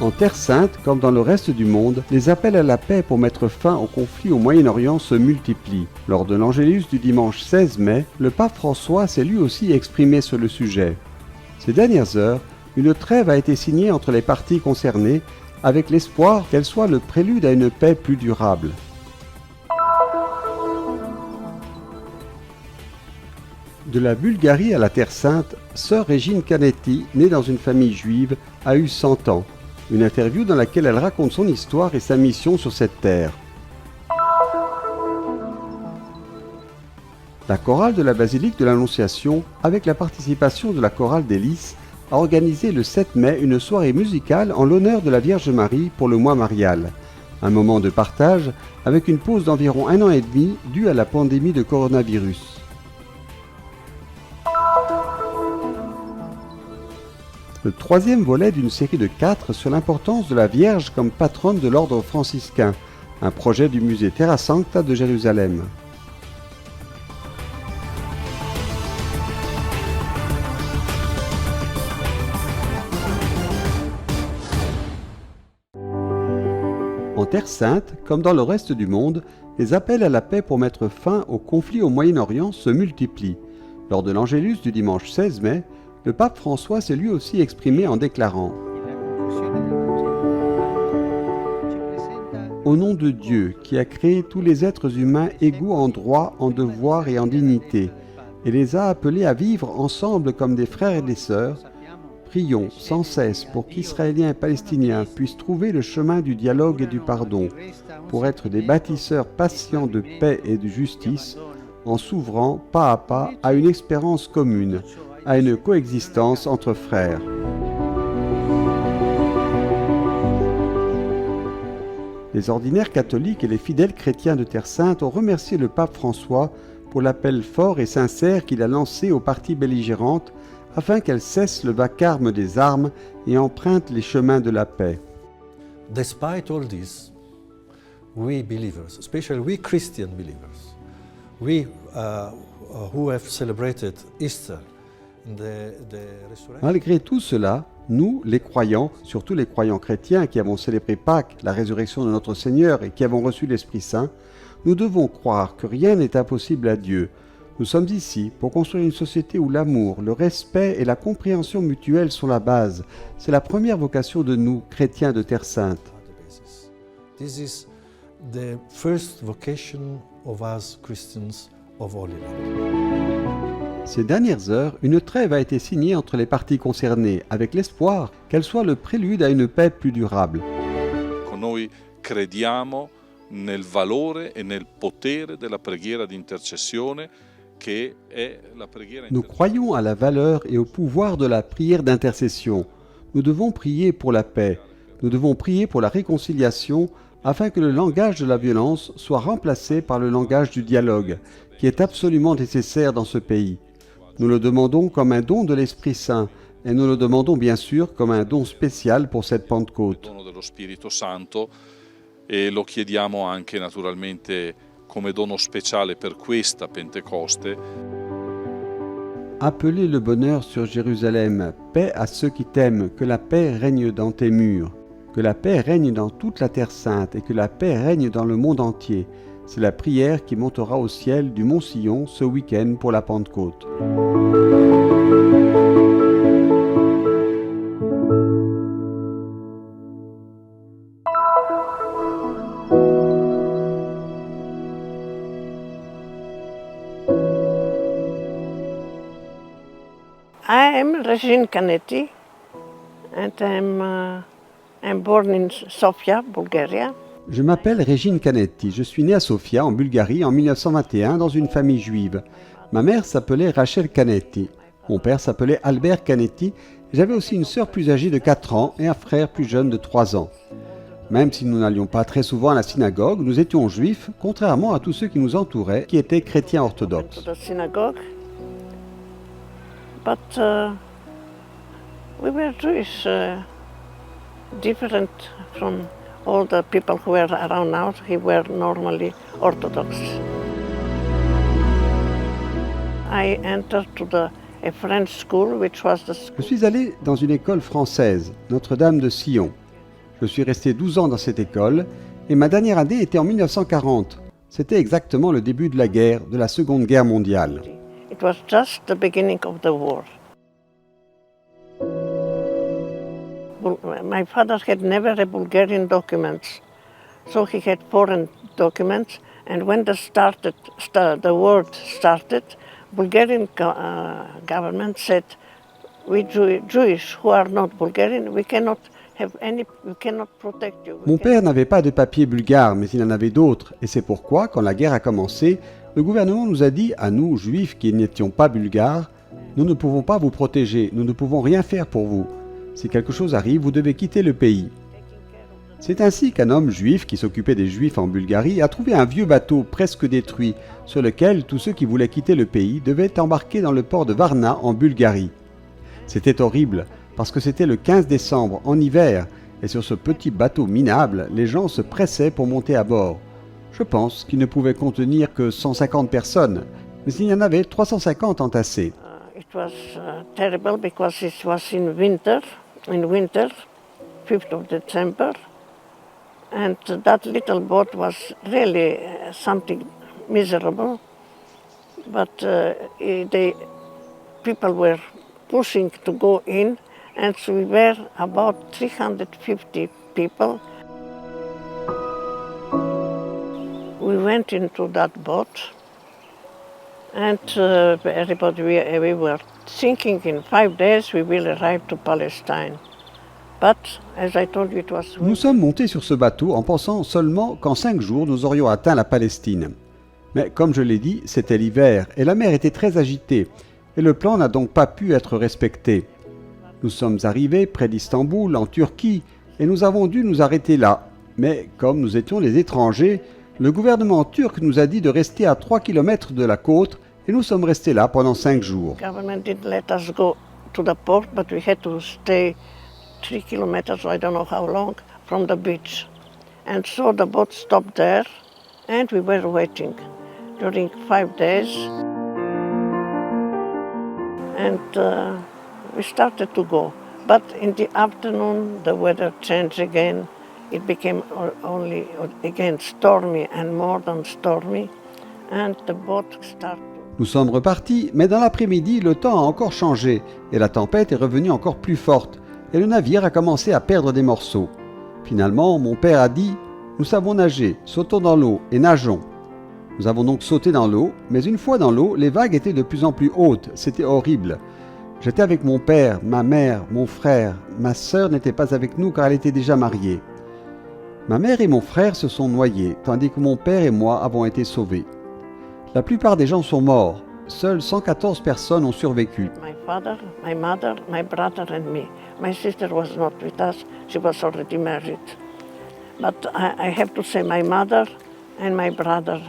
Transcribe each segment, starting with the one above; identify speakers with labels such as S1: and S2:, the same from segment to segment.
S1: En Terre Sainte, comme dans le reste du monde, les appels à la paix pour mettre fin au conflit au Moyen-Orient se multiplient. Lors de l'Angélus du dimanche 16 mai, le pape François s'est lui aussi exprimé sur le sujet. Ces dernières heures, une trêve a été signée entre les parties concernées, avec l'espoir qu'elle soit le prélude à une paix plus durable. De la Bulgarie à la Terre Sainte, sœur Régine Canetti, née dans une famille juive, a eu 100 ans. Une interview dans laquelle elle raconte son histoire et sa mission sur cette terre. La chorale de la basilique de l'Annonciation, avec la participation de la chorale des Lys, a organisé le 7 mai une soirée musicale en l'honneur de la Vierge Marie pour le mois marial. Un moment de partage avec une pause d'environ 1 an et demi due à la pandémie de coronavirus. Le troisième volet d'une série de 4 sur l'importance de la Vierge comme patronne de l'ordre franciscain, un projet du musée Terra Sancta de Jérusalem. En Terre Sainte, comme dans le reste du monde, les appels à la paix pour mettre fin au conflit au Moyen-Orient se multiplient. Lors de l'Angélus du dimanche 16 mai, le pape François s'est lui aussi exprimé en déclarant « Au nom de Dieu, qui a créé tous les êtres humains égaux en droit, en devoir et en dignité, et les a appelés à vivre ensemble comme des frères et des sœurs, prions sans cesse pour qu'Israéliens et Palestiniens puissent trouver le chemin du dialogue et du pardon, pour être des bâtisseurs patients de paix et de justice, en s'ouvrant pas à pas à une espérance commune, à une coexistence entre frères. » Les ordinaires catholiques et les fidèles chrétiens de Terre Sainte ont remercié le pape François pour l'appel fort et sincère qu'il a lancé aux parties belligérantes afin qu'elles cessent le vacarme des armes et empruntent les chemins de la paix.
S2: Despite all this, we believers, especially we Christian believers, we who have celebrated Easter,
S1: Malgré tout cela, nous, les croyants, surtout les croyants chrétiens qui avons célébré Pâques, la résurrection de notre Seigneur et qui avons reçu l'Esprit Saint, nous devons croire que rien n'est impossible à Dieu. Nous sommes ici pour construire une société où l'amour, le respect et la compréhension mutuelle sont la base. C'est la première vocation de nous, chrétiens de Terre Sainte.
S2: This is the first vocation of us Christians of Holy Land.
S1: Ces dernières heures, une trêve a été signée entre les parties concernées, avec l'espoir qu'elle soit le prélude à une paix plus durable.
S3: Noi crediamo nel valore e nel potere della preghiera di intercessione che è la preghiera.
S1: Nous croyons à la valeur et au pouvoir de la prière d'intercession. Nous devons prier pour la paix. Nous devons prier pour la réconciliation afin que le langage de la violence soit remplacé par le langage du dialogue, qui est absolument nécessaire dans ce pays. Nous le demandons comme un don de l'Esprit Saint et nous le demandons bien sûr comme un don spécial pour cette Pentecôte.
S3: Dello Spirito Santo e lo chiediamo anche naturalmente come dono speciale per questa Pentecoste.
S1: Appelez le bonheur sur Jérusalem, paix à ceux qui t'aiment, que la paix règne dans tes murs, que la paix règne dans toute la Terre Sainte et que la paix règne dans le monde entier. C'est la prière qui montera au ciel du Mont Sion ce week-end pour la Pentecôte.
S4: I am Régine Canetti and I'm born in Sofia, Bulgaria.
S1: Je m'appelle Régine Canetti, je suis née à Sofia, en Bulgarie, en 1921, dans une famille juive. Ma mère s'appelait Rachel Canetti. Mon père s'appelait Albert Canetti. J'avais aussi une sœur plus âgée de 4 ans et un frère plus jeune de 3 ans. Même si nous n'allions pas très souvent à la synagogue, nous étions juifs, contrairement à tous ceux qui nous entouraient, qui étaient chrétiens orthodoxes.
S4: But we were Jewish, different from all the people who were around now. We were normally Orthodox. I entered to a French school, which was the school.
S1: Je suis allé dans une école française, Notre-Dame de Sion. Je suis resté 12 ans dans cette école et ma dernière année était en 1940. C'était exactement le début de la guerre, de la Seconde Guerre mondiale.
S4: It was just the beginning of the war. My father had never a Bulgarian documents, so he had foreign documents. And when the war started, Bulgarian government said, "We Jewish who are not Bulgarian, we cannot protect you."
S1: Mon père n'avait pas de papier bulgare, mais il en avait d'autres, et c'est pourquoi, quand la guerre a commencé, le gouvernement nous a dit, à nous, juifs qui n'étions pas bulgares, « Nous ne pouvons pas vous protéger, nous ne pouvons rien faire pour vous. Si quelque chose arrive, vous devez quitter le pays. » C'est ainsi qu'un homme juif qui s'occupait des juifs en Bulgarie a trouvé un vieux bateau presque détruit, sur lequel tous ceux qui voulaient quitter le pays devaient embarquer dans le port de Varna en Bulgarie. C'était horrible, parce que c'était le 15 décembre, en hiver, et sur ce petit bateau minable, les gens se pressaient pour monter à bord. Je pense qu'il ne pouvait contenir que 150 personnes, mais il y en avait 350 entassés.
S4: It was terrible because it was in winter, 5th of December, and that little boat was really something miserable. But the people were pushing to go in, and so we were about 350 people. We went into that boat, and everybody, we were thinking in 5 days we will arrive to Palestine. But, as I told you, it was...
S1: Nous sommes montés sur ce bateau en pensant seulement qu'en 5 jours nous aurions atteint la Palestine. Mais comme je l'ai dit, c'était l'hiver et la mer était très agitée, et le plan n'a donc pas pu être respecté. Nous sommes arrivés près d'Istanbul, en Turquie, et nous avons dû nous arrêter là. Mais comme nous étions des étrangers, le gouvernement turc nous a dit de rester à 3 km de la côte, et nous sommes restés là pendant 5 jours.
S4: The government didn't let us go to the port, but we had to stay 3 kilometers, I don't know how long, from the beach. And so the boat stopped there, and we were waiting during 5 days. And we started to go. But in the afternoon, the weather changed again. It became only again stormy and more than stormy, and the boat started.
S1: Nous sommes repartis, mais dans l'après-midi, le temps a encore changé, et la tempête est revenue encore plus forte, et le navire a commencé à perdre des morceaux. Finalement, mon père a dit « Nous savons nager, sautons dans l'eau et nageons ». Nous avons donc sauté dans l'eau, mais une fois dans l'eau, les vagues étaient de plus en plus hautes, c'était horrible. J'étais avec mon père, ma mère, mon frère, ma sœur n'était pas avec nous car elle était déjà mariée. Ma mère et mon frère se sont noyés, tandis que mon père et moi avons été sauvés. La plupart des gens sont morts. Seules 114 personnes ont survécu.
S4: My father, my mother, my brother and me. My sister was not with us. She was already married. But I have to say my mother and my brother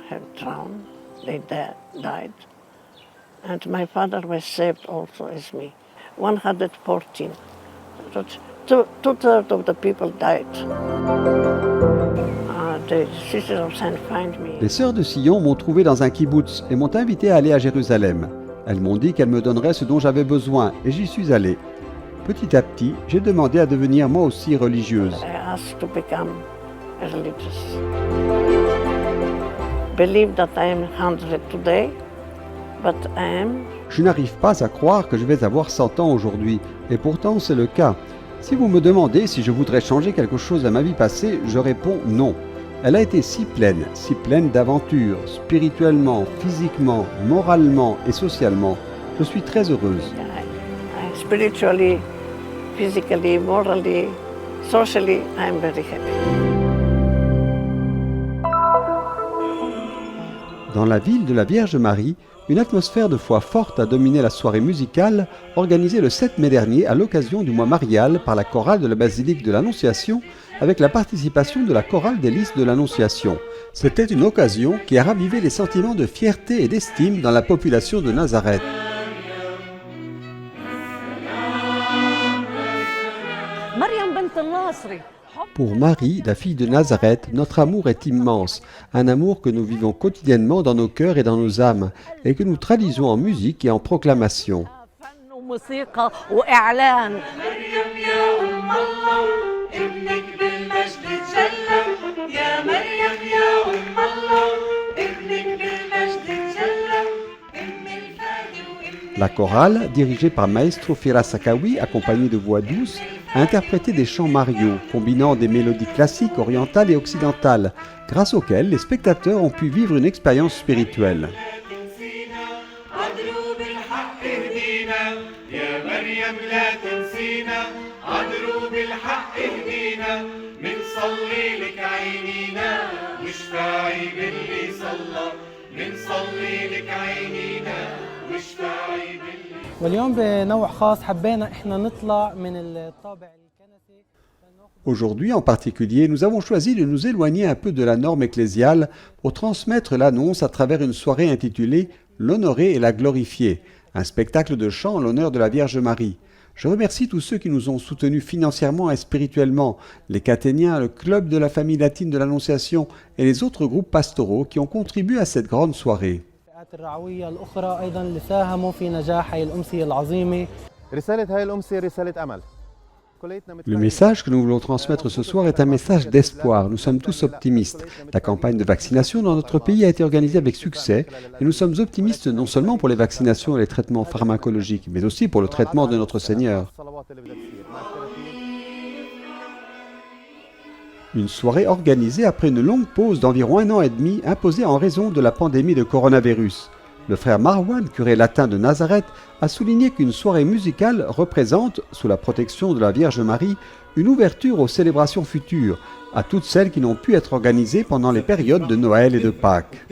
S4: have drowned. They died. And my father was saved also as me. 114. Two-thirds of the people died. The Sisters of Saint find me.
S1: Les sœurs de Sion m'ont trouvé dans un kibbutz et m'ont invité à aller à Jérusalem. Elles m'ont dit qu'elles me donneraient ce dont j'avais besoin et j'y suis allé. Petit à petit, j'ai demandé à devenir moi aussi religieuse.
S4: I asked to become religious. Believe that I am 100 today, but I am.
S1: Je n'arrive pas à croire que je vais avoir 100 ans aujourd'hui, et pourtant c'est le cas. Si vous me demandez si je voudrais changer quelque chose à ma vie passée, je réponds non. Elle a été si pleine d'aventures, spirituellement, physiquement, moralement et socialement. Je suis très heureuse.
S4: Spiritually, physically, morally, socially, I am very happy.
S1: Dans la ville de la Vierge Marie, une atmosphère de foi forte a dominé la soirée musicale organisée le 7 mai dernier à l'occasion du mois marial par la chorale de la basilique de l'Annonciation avec la participation de la chorale des lys de l'Annonciation. C'était une occasion qui a ravivé les sentiments de fierté et d'estime dans la population de Nazareth. Pour Marie, la fille de Nazareth, notre amour est immense, un amour que nous vivons quotidiennement dans nos cœurs et dans nos âmes, et que nous traduisons en musique et en proclamation.
S5: وموسيقى وإعلان. مريم يا أم الله
S1: La chorale, dirigée par Maestro Firasakawi, accompagnée de voix douces, a interprété des chants mariaux, combinant des mélodies classiques, orientales et occidentales, grâce auxquelles les spectateurs ont pu vivre une expérience spirituelle.
S5: واليوم بنوع خاص حبينا احنا نطلع من الطابع الكنسي.
S1: Aujourd'hui en particulier, nous avons choisi de nous éloigner un peu de la norme ecclésiale pour transmettre l'annonce à travers une soirée intitulée « L'honorer et la glorifier », un spectacle de chant en l'honneur de la Vierge Marie. Je remercie tous ceux qui nous ont soutenus financièrement et spirituellement, les Cathéniens, le Club de la Famille Latine de l'Annonciation et les autres groupes pastoraux qui ont contribué à cette grande soirée.
S5: الرعوية الأخرى أيضا اللي ساهموا في نجاح هاي الأمسية العظيمة.
S1: Le message que nous voulons transmettre ce soir est un message d'espoir. Nous sommes tous optimistes. La campagne de vaccination dans notre pays a été organisée avec succès et nous sommes optimistes non seulement pour les vaccinations et les traitements pharmacologiques, mais aussi pour le traitement de notre Seigneur. Une soirée organisée après une longue pause d'environ 1 an et demi imposée en raison de la pandémie de coronavirus. Le frère Marwan, curé latin de Nazareth, a souligné qu'une soirée musicale représente, sous la protection de la Vierge Marie, une ouverture aux célébrations futures, à toutes celles qui n'ont pu être organisées pendant les périodes de Noël et de Pâques.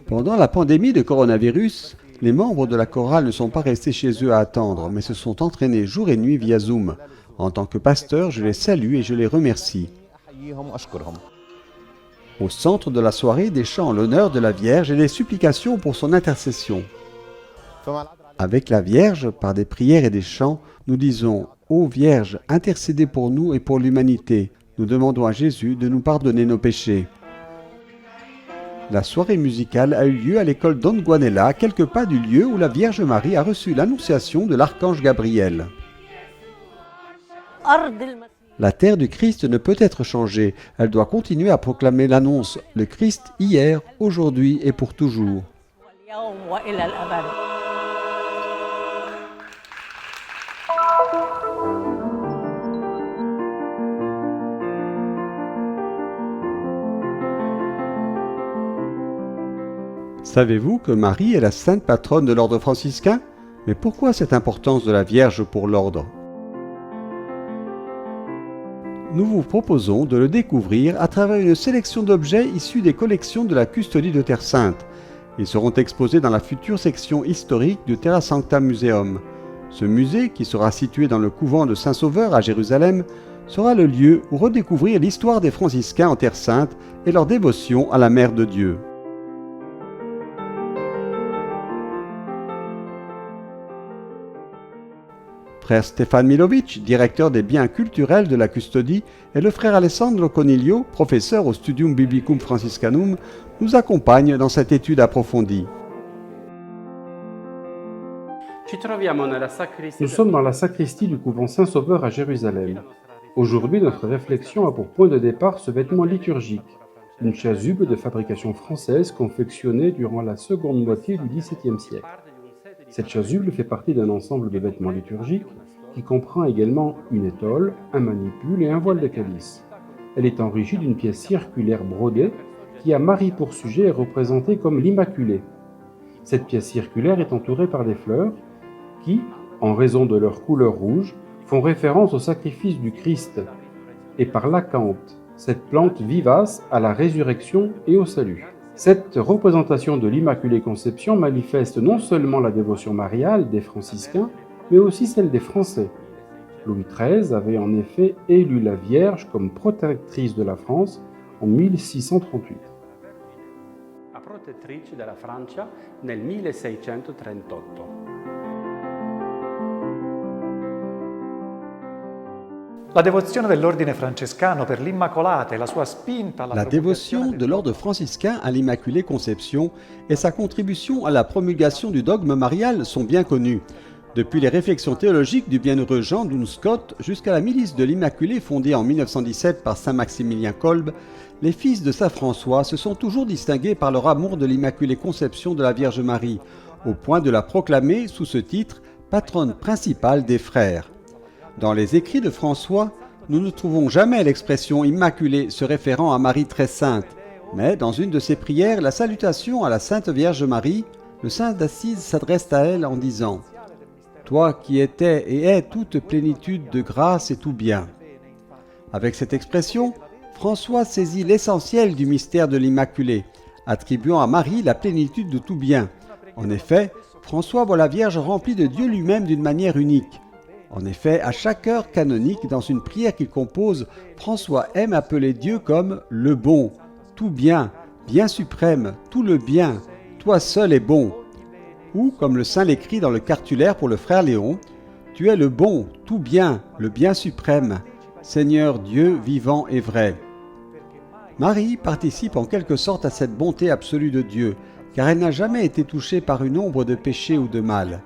S1: Pendant la pandémie de coronavirus, les membres de la chorale ne sont pas restés chez eux à attendre, mais se sont entraînés jour et nuit via Zoom. En tant que pasteur, je les salue et je les remercie. Au centre de la soirée, des chants en l'honneur de la Vierge et des supplications pour son intercession. Avec la Vierge, par des prières et des chants, nous disons « Ô Vierge, intercédez pour nous et pour l'humanité. Nous demandons à Jésus de nous pardonner nos péchés. » La soirée musicale a eu lieu à l'école Don Guanella, à quelques pas du lieu où la Vierge Marie a reçu l'annonciation de l'archange Gabriel. La terre du Christ ne peut être changée. Elle doit continuer à proclamer l'annonce « Le Christ hier, aujourd'hui et pour toujours ». Savez-vous que Marie est la sainte patronne de l'ordre franciscain? Mais pourquoi cette importance de la Vierge pour l'ordre? Nous vous proposons de le découvrir à travers une sélection d'objets issus des collections de la Custodie de Terre Sainte. Ils seront exposés dans la future section historique du Terra Sancta Museum. Ce musée, qui sera situé dans le couvent de Saint-Sauveur à Jérusalem, sera le lieu où redécouvrir l'histoire des franciscains en Terre Sainte et leur dévotion à la Mère de Dieu. Frère Stefan Milovic, directeur des biens culturels de la Custodie, et le frère Alessandro Coniglio, professeur au Studium Biblicum Franciscanum, nous accompagnent dans cette étude approfondie.
S6: Nous sommes dans la sacristie du couvent Saint-Sauveur à Jérusalem. Aujourd'hui, notre réflexion a pour point de départ ce vêtement liturgique, une chasuble de fabrication française confectionnée durant la seconde moitié du XVIIe siècle. Cette chasuble fait partie d'un ensemble de vêtements liturgiques qui comprend également une étole, un manipule et un voile de calice. Elle est enrichie d'une pièce circulaire brodée qui a Marie pour sujet et représentée comme l'Immaculée. Cette pièce circulaire est entourée par des fleurs qui, en raison de leur couleur rouge, font référence au sacrifice du Christ, et par l'acanthe, cette plante vivace à la résurrection et au salut. Cette représentation de l'Immaculée Conception manifeste non seulement la dévotion mariale des franciscains, mais aussi celle des Français. Louis XIII avait en effet élu la Vierge comme protectrice de la France en 1638.
S7: A protettrice della Francia nel 1638.
S8: La dévotion de l'ordine francescano per l'Immacolata e la sua spinta alla
S1: La dévotion de l'ordre franciscain à l'Immaculée Conception et sa contribution à la promulgation du dogme marial sont bien connues. Depuis les réflexions théologiques du bienheureux Jean Duns Scotus jusqu'à la milice de l'Immaculée fondée en 1917 par saint Maximilien Kolbe, les fils de saint François se sont toujours distingués par leur amour de l'Immaculée Conception de la Vierge Marie, au point de la proclamer sous ce titre patronne principale des frères. Dans les écrits de François, nous ne trouvons jamais l'expression immaculée se référant à Marie très sainte, mais dans une de ses prières, la salutation à la Sainte Vierge Marie, le saint d'Assise s'adresse à elle en disant « Toi qui étais et es toute plénitude de grâce et tout bien ». Avec cette expression, François saisit l'essentiel du mystère de l'Immaculée, attribuant à Marie la plénitude de tout bien. En effet, François voit la Vierge remplie de Dieu lui-même d'une manière unique. En effet, à chaque heure canonique, dans une prière qu'il compose, François aime appeler Dieu comme « le bon »,« tout bien »,« bien suprême »,« tout le bien »,« toi seul est bon ». Ou, comme le saint l'écrit dans le cartulaire pour le frère Léon, « Tu es le bon, tout bien, le bien suprême, Seigneur Dieu vivant et vrai ». Marie participe en quelque sorte à cette bonté absolue de Dieu, car elle n'a jamais été touchée par une ombre de péché ou de mal.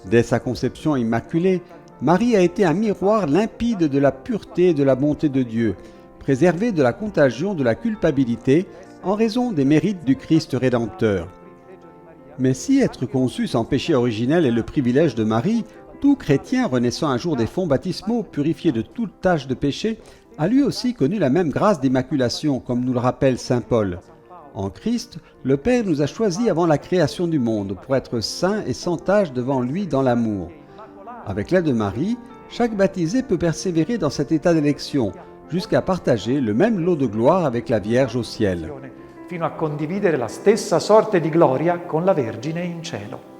S1: Dès sa conception immaculée, Marie a été un miroir limpide de la pureté et de la bonté de Dieu, préservée de la contagion de la culpabilité en raison des mérites du Christ Rédempteur. Mais si être conçu sans péché originel est le privilège de Marie, tout chrétien renaissant un jour des fonds baptismaux, purifié de toute tache de péché, a lui aussi connu la même grâce d'immaculation, comme nous le rappelle saint Paul. En Christ, le Père nous a choisis avant la création du monde pour être saints et sans tache devant lui dans l'amour. Avec l'aide de Marie, chaque baptisé peut persévérer dans cet état d'élection, jusqu'à partager le même lot de gloire avec la Vierge au ciel.
S8: Fino a condividere la stessa sorte di gloria con la Vergine in cielo.